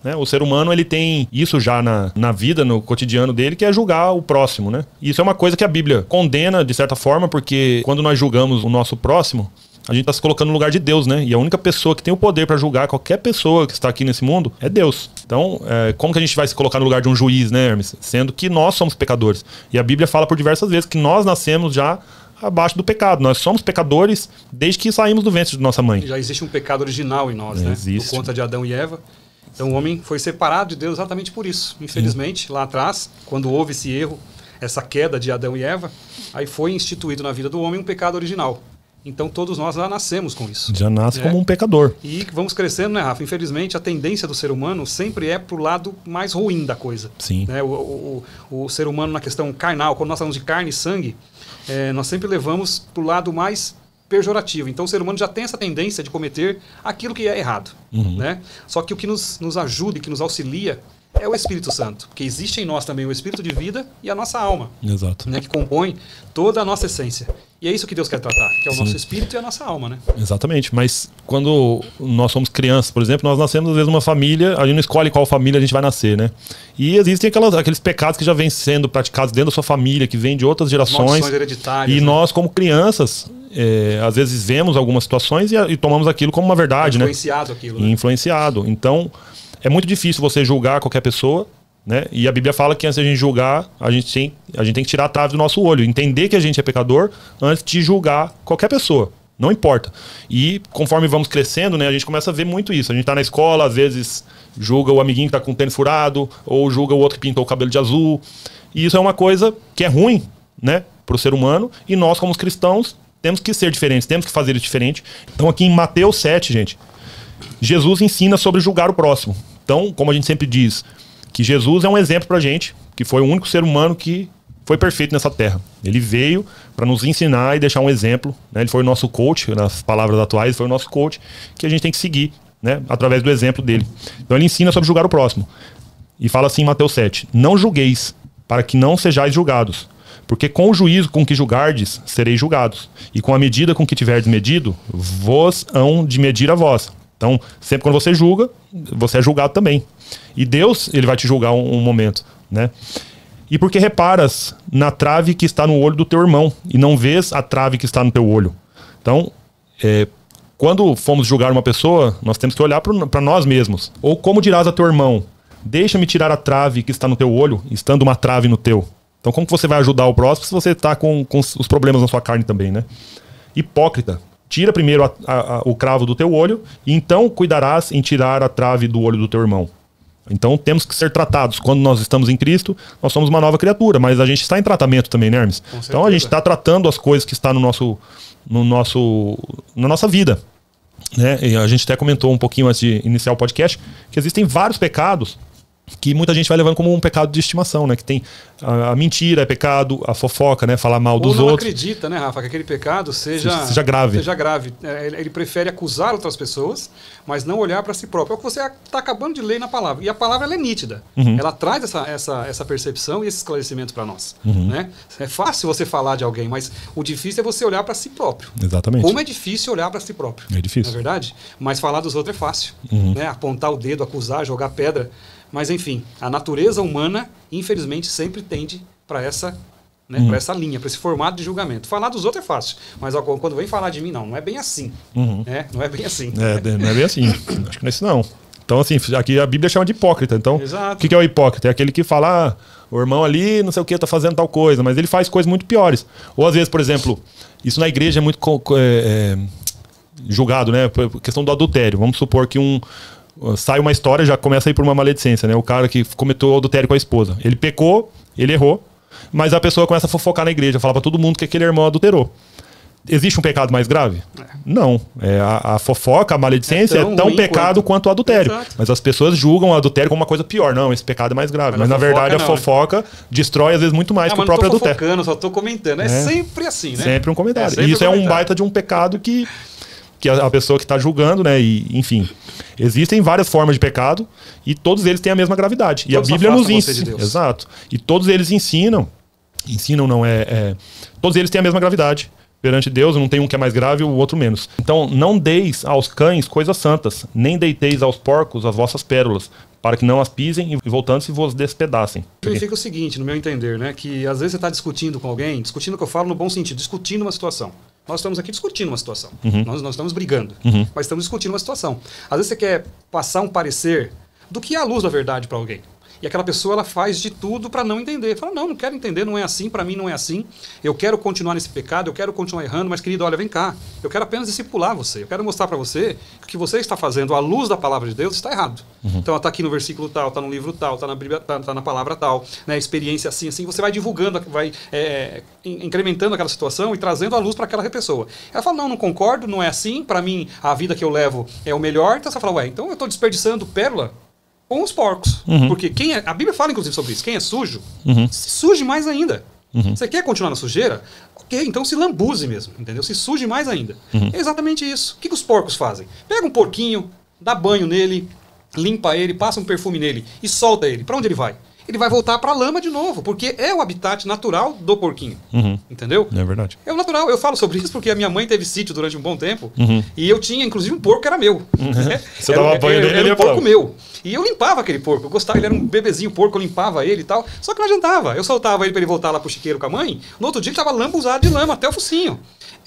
né? O ser humano, ele tem isso já na vida, no cotidiano dele, que é julgar o próximo, né? E isso é uma coisa que a Bíblia condena, de certa forma, porque quando nós julgamos o nosso próximo, a gente está se colocando no lugar de Deus, né? E a única pessoa que tem o poder para julgar qualquer pessoa que está aqui nesse mundo é Deus. Então, como que a gente vai se colocar no lugar de um juiz, né, Hermes? Sendo que nós somos pecadores. E a Bíblia fala por diversas vezes que nós nascemos já abaixo do pecado. Nós somos pecadores desde que saímos do ventre de nossa mãe. Já existe um pecado original em nós, né? Existe. Por conta de Adão e Eva. Então o homem foi separado de Deus exatamente por isso. Infelizmente, lá atrás, quando houve esse erro, essa queda de Adão e Eva, aí foi instituído na vida do homem um pecado original. Então todos nós já nascemos com isso. Já nasce como um pecador. E vamos crescendo, né, Rafa? Infelizmente, a tendência do ser humano sempre é pro lado mais ruim da coisa. Sim. Né? O ser humano, na questão carnal, quando nós falamos de carne e sangue, nós sempre levamos pro lado mais pejorativo. Então o ser humano já tem essa tendência de cometer aquilo que é errado. Né? Só que o que nos ajuda e que nos auxilia é o Espírito Santo, porque existe em nós também o Espírito de vida e a nossa alma. Exato. Né, que compõe toda a nossa essência. E é isso que Deus quer tratar, que é o nosso espírito e a nossa alma, né? Exatamente, mas quando nós somos crianças, por exemplo, nós nascemos às vezes numa família, a gente não escolhe qual família a gente vai nascer, né? E existem aqueles pecados que já vêm sendo praticados dentro da sua família, que vêm de outras gerações. Maldições hereditárias. E nós, como crianças, às vezes vemos algumas situações e tomamos aquilo como uma verdade, né? Influenciado aquilo. Né? Influenciado. Então, é muito difícil você julgar qualquer pessoa, né? E a Bíblia fala que antes de a gente julgar, a gente tem que tirar a trave do nosso olho, entender que a gente é pecador antes de julgar qualquer pessoa. Não importa. E conforme vamos crescendo, né, a gente começa a ver muito isso. A gente tá na escola, às vezes julga o amiguinho que tá com o tênis furado, ou julga o outro que pintou o cabelo de azul. E isso é uma coisa que é ruim, né, pro ser humano. E nós, como cristãos, temos que ser diferentes, temos que fazer isso diferente. Então aqui em Mateus 7, gente, Jesus ensina sobre julgar o próximo. Então, como a gente sempre diz, que Jesus é um exemplo pra gente, que foi o único ser humano que foi perfeito nessa terra. Ele veio para nos ensinar e deixar um exemplo, né? Ele foi o nosso coach, nas palavras atuais, foi o nosso coach, que a gente tem que seguir, né? Através do exemplo dele. Então ele ensina sobre julgar o próximo. E fala assim em Mateus 7, não julgueis, para que não sejais julgados. Porque com o juízo com que julgardes, sereis julgados. E com a medida com que tiverdes medido, vos hão de medir a vós. Então, sempre quando você julga, você é julgado também. E Deus, ele vai te julgar um momento, né? E porque reparas na trave que está no olho do teu irmão e não vês a trave que está no teu olho. Então, quando formos julgar uma pessoa, nós temos que olhar para nós mesmos. Ou como dirás a teu irmão, deixa-me tirar a trave que está no teu olho, estando uma trave no teu. Então, como que você vai ajudar o próximo se você está com os problemas na sua carne também, né? Hipócrita. Tira primeiro o cravo do teu olho e então cuidarás em tirar a trave do olho do teu irmão. Então temos que ser tratados. Quando nós estamos em Cristo, nós somos uma nova criatura, mas a gente está em tratamento também, né, Hermes? Então a gente está tratando as coisas que estão na nossa vida, né? E a gente até comentou um pouquinho antes de iniciar o podcast que existem vários pecados que muita gente vai levando como um pecado de estimação, né? Que tem a mentira é pecado, a fofoca, né? Falar mal dos outros. Ou não acredita, né, Rafa, que aquele pecado seja grave. Seja grave. Ele prefere acusar outras pessoas, mas não olhar para si próprio. É o que você está acabando de ler na palavra. E a palavra ela é nítida. Ela traz essa percepção e esse esclarecimento para nós. Né? É fácil você falar de alguém, mas o difícil é você olhar para si próprio. Exatamente. Como é difícil olhar para si próprio. É difícil. Não é verdade? Mas falar dos outros é fácil. Né? Apontar o dedo, acusar, jogar pedra. Mas, enfim, a natureza humana, infelizmente, sempre tende para essa, né, para essa linha, para esse formato de julgamento. Falar dos outros é fácil, mas quando vem falar de mim, não é bem assim. Né? Não é bem assim. Não é bem assim. Acho que não é isso, não. Então, assim, aqui a Bíblia chama de hipócrita. Então, o que é o hipócrita? É aquele que fala, o irmão ali, não sei o que, tá fazendo tal coisa, mas ele faz coisas muito piores. Ou, às vezes, por exemplo, isso na igreja é muito julgado, né? Por questão do adultério. Vamos supor que sai uma história, já começa a ir por uma maledicência, né? O cara que cometeu adultério com a esposa. Ele pecou, ele errou, mas a pessoa começa a fofocar na igreja, fala pra todo mundo que aquele irmão adulterou. Existe um pecado mais grave? Não. A fofoca, a maledicência é tão pecado quanto o adultério. Exato. Mas as pessoas julgam o adultério como uma coisa pior. Não, esse pecado é mais grave. Mas na verdade a fofoca destrói às vezes muito mais que o próprio adultério. Eu só tô comentando. É sempre assim, né? Sempre um comentário. E isso é um baita de um pecado que a pessoa que está julgando, né? E, enfim, existem várias formas de pecado e todos eles têm a mesma gravidade. E todos a Bíblia nos ensina. De Exato. E todos eles todos eles têm a mesma gravidade. Perante Deus, não tem um que é mais grave e o outro menos. Então, não deis aos cães coisas santas, nem deiteis aos porcos as vossas pérolas, para que não as pisem e voltando-se vos despedacem. Significa o seguinte, no meu entender, né? Que às vezes você está discutindo com alguém, discutindo o que eu falo no bom sentido, discutindo uma situação. Nós estamos aqui discutindo uma situação. Nós não estamos brigando, mas estamos discutindo uma situação. Às vezes você quer passar um parecer do que é a luz da verdade para alguém. E aquela pessoa, ela faz de tudo para não entender. Fala, não quero entender, não é assim, para mim não é assim. Eu quero continuar nesse pecado, eu quero continuar errando, mas querido, olha, vem cá. Eu quero apenas discipular você. Eu quero mostrar para você que o que você está fazendo à luz da palavra de Deus está errado. Então, está aqui no versículo tal, está no livro tal, está na Bíblia, tá na palavra tal, né, experiência assim, assim. Você vai divulgando, vai incrementando aquela situação e trazendo a luz para aquela pessoa. Ela fala, não concordo, não é assim. Para mim, a vida que eu levo é o melhor. Então, você fala, ué, então eu estou desperdiçando pérola com os porcos. Porque a Bíblia fala, inclusive, sobre isso. Quem é sujo, se suje mais ainda. Você quer continuar na sujeira? Ok, então se lambuze mesmo, entendeu? Se suje mais ainda. É exatamente isso. O que os porcos fazem? Pega um porquinho, dá banho nele, limpa ele, passa um perfume nele e solta ele. Para onde ele vai? Ele vai voltar para a lama de novo, porque é o habitat natural do porquinho. Entendeu? É verdade. É o natural. Eu falo sobre isso porque a minha mãe teve sítio durante um bom tempo e eu tinha, inclusive, um porco que era meu. Né? Você dava banho nele, era um porco meu. E eu limpava aquele porco. Eu gostava, ele era um bebezinho porco, eu limpava ele e tal. Só que não adiantava. Eu soltava ele para ele voltar lá pro chiqueiro com a mãe. No outro dia ele estava lambuzado de lama até o focinho.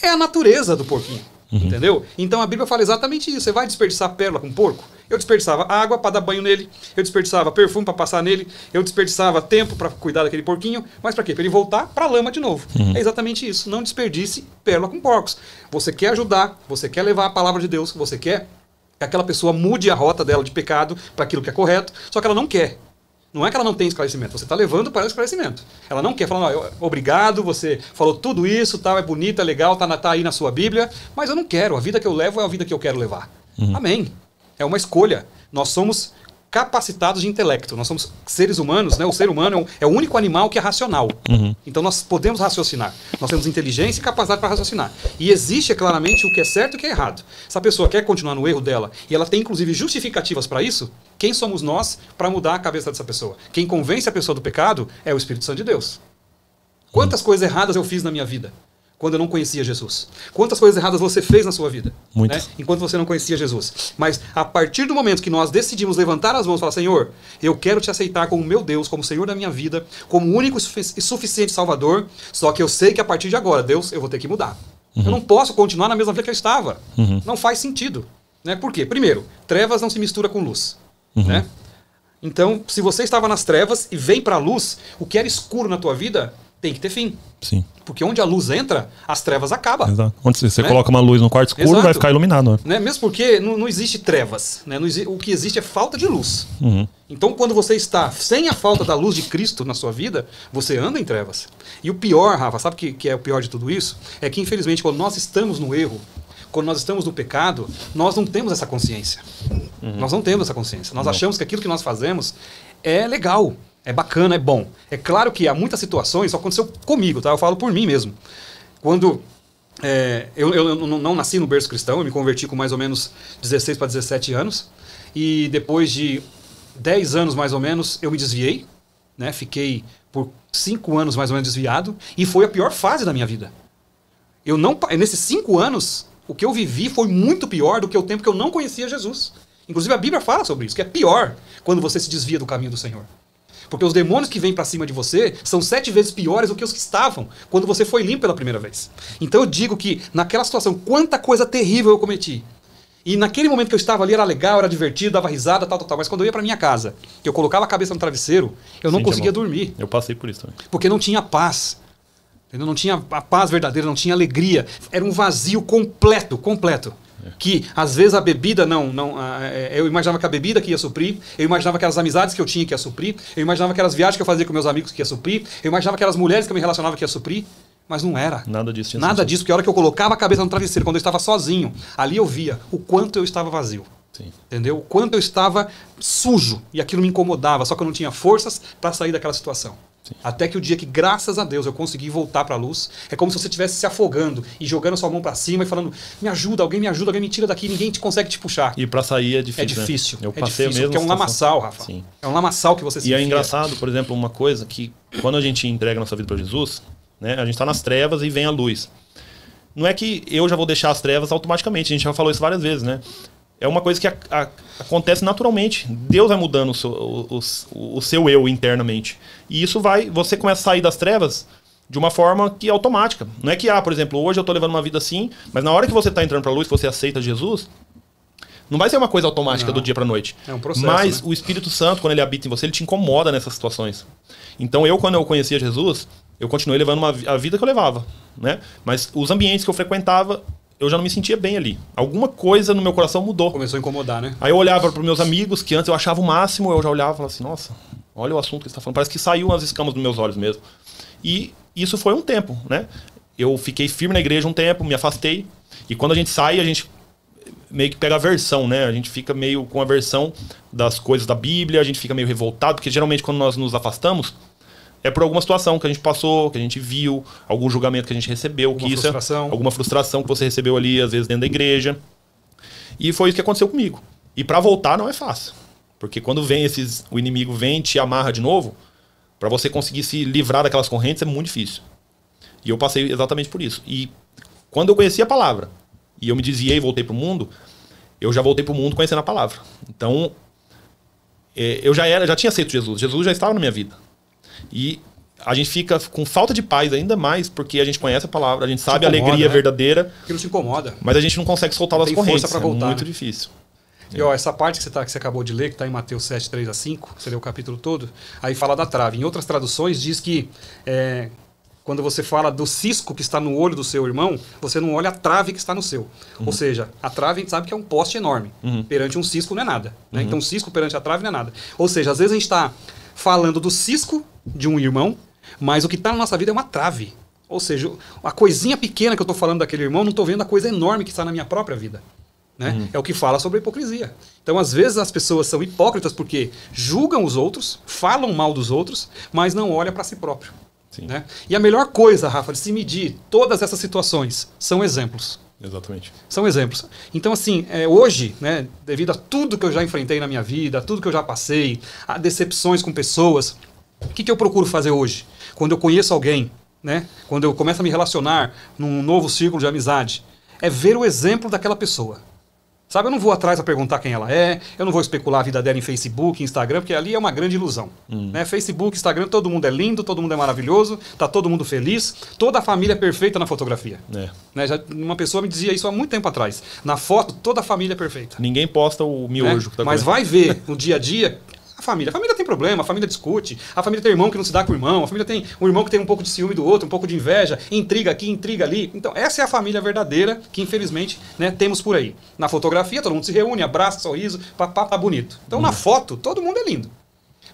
É a natureza do porquinho. Entendeu? Então a Bíblia fala exatamente isso. Você vai desperdiçar pérola com porco? Eu desperdiçava água para dar banho nele, eu desperdiçava perfume para passar nele, eu desperdiçava tempo para cuidar daquele porquinho, mas para quê? Para ele voltar para a lama de novo. É exatamente isso. Não desperdice pérola com porcos. Você quer ajudar, você quer levar a palavra de Deus, você quer que aquela pessoa mude a rota dela de pecado para aquilo que é correto, só que ela não quer. Não é que ela não tem esclarecimento, você está levando para o esclarecimento. Ela não quer falar, não, obrigado, você falou tudo isso, tal, é bonito, é legal, tá aí na sua Bíblia, mas eu não quero, a vida que eu levo é a vida que eu quero levar. Amém. É uma escolha. Nós somos capacitados de intelecto, nós somos seres humanos, né? O ser humano é o único animal que é racional. Então nós podemos raciocinar, nós temos inteligência e capacidade para raciocinar. E existe claramente o que é certo e o que é errado. Se a pessoa quer continuar no erro dela, e ela tem inclusive justificativas para isso, quem somos nós para mudar a cabeça dessa pessoa? Quem convence a pessoa do pecado é o Espírito Santo de Deus. Quantas coisas erradas eu fiz na minha vida quando eu não conhecia Jesus? Quantas coisas erradas você fez na sua vida? Muitas. Né? Enquanto você não conhecia Jesus. Mas a partir do momento que nós decidimos levantar as mãos e falar, Senhor, eu quero te aceitar como meu Deus, como Senhor da minha vida, como único e suficiente Salvador, só que eu sei que a partir de agora, Deus, eu vou ter que mudar. Eu não posso continuar na mesma vida que eu estava. Não faz sentido. Né? Por quê? Primeiro, trevas não se mistura com luz. Né? Então, se você estava nas trevas e vem para a luz, o que era escuro na tua vida tem que ter fim. Sim. Porque onde a luz entra, as trevas acabam. Exato. Onde você coloca uma luz no quarto escuro, Exato. vai ficar iluminado. Né? Mesmo porque não existe trevas. Né? O que existe é falta de luz. Então, quando você está sem a falta da luz de Cristo na sua vida, você anda em trevas. E o pior, Rafa, sabe o que é o pior de tudo isso? É que, infelizmente, quando nós estamos no erro, quando nós estamos no pecado, nós não temos essa consciência. Nós não temos essa consciência. Nós achamos que aquilo que nós fazemos é legal. É bacana, é bom. É claro que há muitas situações, isso aconteceu comigo, tá? Eu falo por mim mesmo. Quando eu não nasci no berço cristão, eu me converti com mais ou menos 16 para 17 anos. E depois de 10 anos mais ou menos, eu me desviei. Né? Fiquei por 5 anos mais ou menos desviado. E foi a pior fase da minha vida. Nesses 5 anos, o que eu vivi foi muito pior do que o tempo que eu não conhecia Jesus. Inclusive a Bíblia fala sobre isso, que é pior quando você se desvia do caminho do Senhor. Porque os demônios que vêm para cima de você são 7 vezes piores do que os que estavam quando você foi limpo pela primeira vez. Então eu digo que naquela situação, quanta coisa terrível eu cometi. E naquele momento que eu estava ali era legal, era divertido, dava risada, tal. Mas quando eu ia para minha casa, que eu colocava a cabeça no travesseiro, eu não conseguia dormir. Eu passei por isso também. Porque não tinha paz. Entendeu? Não tinha a paz verdadeira, não tinha alegria. Era um vazio completo. Que às vezes a bebida eu imaginava que a bebida que ia suprir, eu imaginava aquelas amizades que eu tinha que ia suprir, eu imaginava aquelas viagens que eu fazia com meus amigos que ia suprir, eu imaginava aquelas mulheres que eu me relacionava que ia suprir, mas não era. Nada disso. Nada disso, porque a hora que eu colocava a cabeça no travesseiro, quando eu estava sozinho, ali eu via o quanto eu estava vazio. Sim. Entendeu? O quanto eu estava sujo e aquilo me incomodava, só que eu não tinha forças para sair daquela situação. Sim. Até que o dia que, graças a Deus, eu consegui voltar para a luz, é como se você estivesse se afogando e jogando a sua mão para cima e falando, me ajuda, alguém me tira daqui, ninguém consegue te puxar. E para sair é difícil. É difícil. Né? Eu passei difícil, mesmo. porque é um lamaçal, Rafa. Sim. É um lamaçal que você se E enfia. é engraçado, por exemplo, uma coisa que quando a gente entrega nossa vida para Jesus, né, a gente está nas trevas e vem a luz. Não é que eu já vou deixar as trevas automaticamente, a gente já falou isso várias vezes, né? é uma coisa que acontece naturalmente. Deus vai mudando o seu eu internamente. E isso você começa a sair das trevas de uma forma que é automática. Não é que, por exemplo, hoje eu estou levando uma vida assim, mas na hora que você está entrando para a luz, que você aceita Jesus, não vai ser uma coisa automática do dia para a noite. É um processo, mas né? o Espírito Santo, quando ele habita em você, ele te incomoda nessas situações. Então quando eu conhecia Jesus, eu continuei levando a vida que eu levava, né? Mas os ambientes que eu frequentava, eu já não me sentia bem ali. Alguma coisa no meu coração mudou. Começou a incomodar, né? Aí eu olhava para os meus amigos, que antes eu achava o máximo, eu já olhava e falava assim, nossa, olha o assunto que você está falando. Parece que saiu umas escamas dos meus olhos mesmo. E isso foi um tempo, né? Eu fiquei firme na igreja um tempo, me afastei. E quando a gente sai, a gente meio que pega a aversão, né? A gente fica meio com aversão das coisas da Bíblia, a gente fica meio revoltado, porque geralmente quando nós nos afastamos, é por alguma situação que a gente passou, que a gente viu, algum julgamento que a gente recebeu, alguma frustração que você recebeu ali, às vezes, dentro da igreja. E foi isso que aconteceu comigo. E para voltar não é fácil. Porque quando o inimigo vem e te amarra de novo, para você conseguir se livrar daquelas correntes é muito difícil. E eu passei exatamente por isso. E quando eu conheci a palavra, e eu me desviei e voltei pro mundo, eu já voltei pro mundo conhecendo a palavra. Então, eu já tinha aceito Jesus. Jesus já estava na minha vida. E a gente fica com falta de paz ainda mais, porque a gente conhece a palavra, a gente sabe a alegria verdadeira. Aquilo te incomoda. Mas a gente não consegue soltar das correntes. Força pra voltar, muito difícil. E essa parte que você acabou de ler, que está em Mateus 7, 3-5, você leu o capítulo todo, aí fala da trave. Em outras traduções diz que quando você fala do cisco que está no olho do seu irmão, você não olha a trave que está no seu. Ou seja, a trave a gente sabe que é um poste enorme. Perante um cisco não é nada. Né? Então, um cisco perante a trave não é nada. Ou seja, às vezes a gente está falando do cisco de um irmão, mas o que está na nossa vida é uma trave. Ou seja, a coisinha pequena que eu estou falando daquele irmão, não estou vendo a coisa enorme que está na minha própria vida. Né? É o que fala sobre a hipocrisia. Então, às vezes, as pessoas são hipócritas porque julgam os outros, falam mal dos outros, mas não olham para si próprio. Né? E a melhor coisa, Rafa, de se medir todas essas situações são exemplos. Exatamente. São exemplos. Então, assim, hoje, né, devido a tudo que eu já enfrentei na minha vida, a tudo que eu já passei, a decepções com pessoas, o que eu procuro fazer hoje? Quando eu conheço alguém, né, quando eu começo a me relacionar num novo círculo de amizade, é ver o exemplo daquela pessoa. Sabe, eu não vou atrás a perguntar quem ela é, eu não vou especular a vida dela em Facebook, Instagram, porque ali é uma grande ilusão. Né? Facebook, Instagram, todo mundo é lindo, todo mundo é maravilhoso, tá todo mundo feliz, toda a família é perfeita na fotografia. Né? Uma pessoa me dizia isso há muito tempo atrás. Na foto, toda a família é perfeita. Ninguém posta o miojo que tá Mas vai ver no dia a dia... A família tem problema, a família discute, a família tem irmão que não se dá com o irmão, a família tem um irmão que tem um pouco de ciúme do outro, um pouco de inveja, intriga aqui, intriga ali. Então, essa é a família verdadeira que, infelizmente, né, temos por aí. Na fotografia, todo mundo se reúne, abraça, sorriso, papá, tá bonito. Então, na foto, todo mundo é lindo.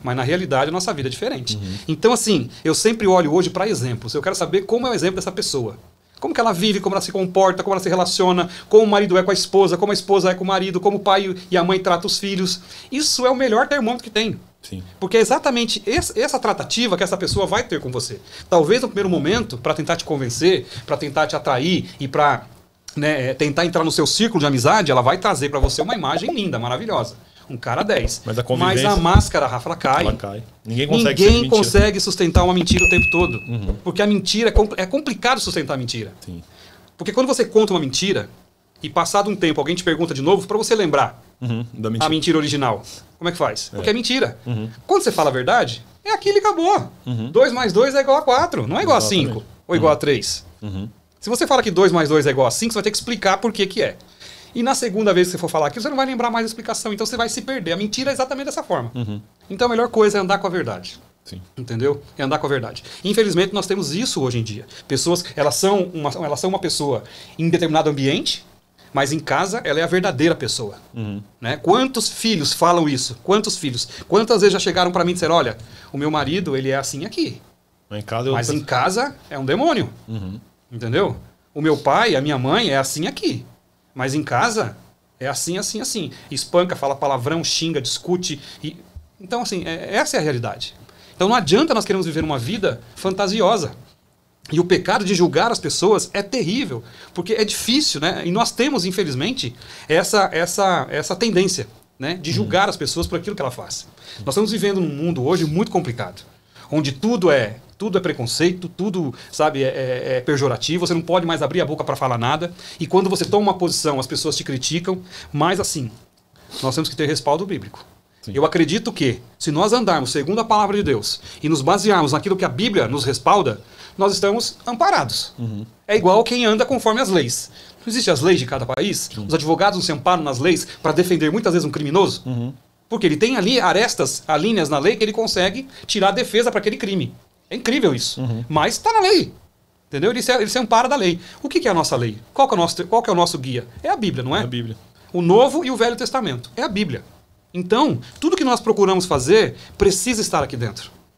Mas, na realidade, a nossa vida é diferente. Então, assim, eu sempre olho hoje para exemplos. Eu quero saber como é o exemplo dessa pessoa. Como que ela vive, como ela se comporta, como ela se relaciona, como o marido é com a esposa, como a esposa é com o marido, como o pai e a mãe tratam os filhos. Isso é o melhor termômetro que tem. Sim. Porque é exatamente essa tratativa que essa pessoa vai ter com você. Talvez no primeiro momento, para tentar te convencer, para tentar te atrair e para tentar entrar no seu círculo de amizade, ela vai trazer para você uma imagem linda, maravilhosa. Um cara 10. Mas a máscara, Rafa, ela cai. Ninguém consegue sustentar uma mentira o tempo todo. Porque a mentira é complicado sustentar a mentira. Sim. Porque quando você conta uma mentira e passado um tempo alguém te pergunta de novo, para você lembrar a mentira original, como é que faz? Porque é mentira. Quando você fala a verdade, é aquilo e acabou. 2 mais 2 é igual a 4, não é igual a 5 ou igual a 3. Se você fala que 2 mais 2 é igual a 5, você vai ter que explicar por que é. E na segunda vez que você for falar aquilo, você não vai lembrar mais a explicação. Então você vai se perder. A mentira é exatamente dessa forma. Então a melhor coisa é andar com a verdade. Sim. Entendeu? É andar com a verdade. Infelizmente nós temos isso hoje em dia. Pessoas, elas são uma pessoa em determinado ambiente, mas em casa ela é a verdadeira pessoa. Né? Quantos filhos falam isso? Quantos filhos? Quantas vezes já chegaram para mim e disseram, olha, o meu marido ele é assim aqui. Mas em casa é um demônio. Entendeu? O meu pai, a minha mãe é assim aqui. Mas em casa é assim, assim, assim. Espanca, fala palavrão, xinga, discute. Então, assim, essa é a realidade. Então não adianta nós queremos viver uma vida fantasiosa. E o pecado de julgar as pessoas é terrível. Porque é difícil, né? E nós temos, infelizmente, essa tendência, né? De julgar as pessoas por aquilo que ela faz. Nós estamos vivendo num mundo hoje muito complicado. Onde tudo é tudo é preconceito, tudo, sabe, é pejorativo, você não pode mais abrir a boca para falar nada. E quando você toma uma posição, as pessoas te criticam. Mas assim, nós temos que ter respaldo bíblico. Sim. Eu acredito que, se nós andarmos segundo a palavra de Deus e nos basearmos naquilo que a Bíblia nos respalda, nós estamos amparados. É igual quem anda conforme as leis. Não existem as leis de cada país? Os advogados não se amparam nas leis para defender muitas vezes um criminoso? Porque ele tem ali arestas, linhas na lei que ele consegue tirar a defesa para aquele crime. É incrível isso. Mas está na lei. Entendeu? Ele se ampara da lei. O que é a nossa lei? Qual que é o nosso guia? É a Bíblia, não é? É a Bíblia. O Novo e o Velho Testamento. É a Bíblia. Então, tudo que nós procuramos fazer precisa estar aqui dentro.